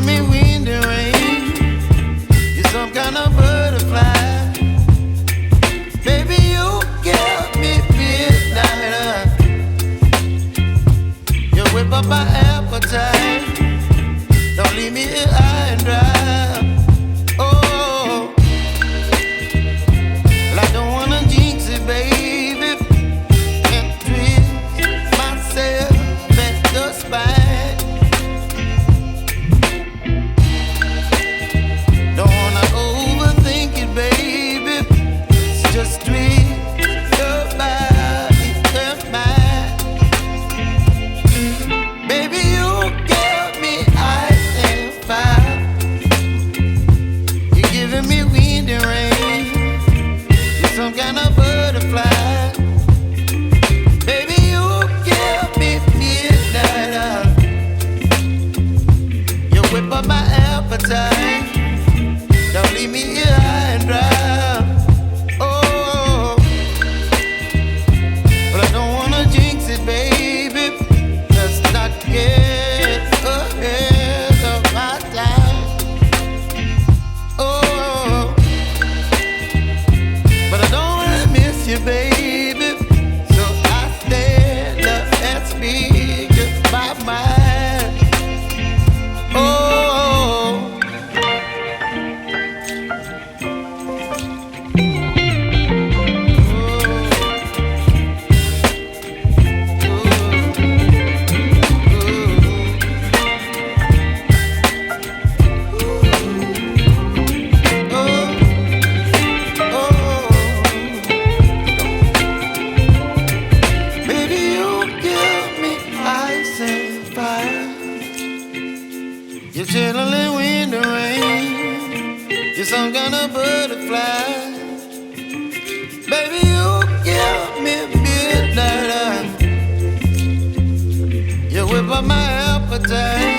giving me wind and rain. You're some kind of butterfly. Baby, you give me midnight. You whip up my appetite. Don't leave me here high and dry. Oh, well, I don't wanna jinx it, baby. Can't twist myself at the spine. Don't wanna overthink it, baby. It's just twist your body and mine. Baby, you give me ice and fire. You're giving me wind and rain. You're some kind of butterfly. Baby, you give me midnight. You whip up my appetite. Don't leave me here high and dry. Oh, but I don't wanna jinx it, baby. Let's not get ahead of my time. Oh, but I don't wanna miss you, baby. So I stand up and speak my mind. Oh. Baby, you give me ice and fire. You're chilling wind and rain. You're some kind of butterfly. Baby, you give me midnight. You whip up my appetite.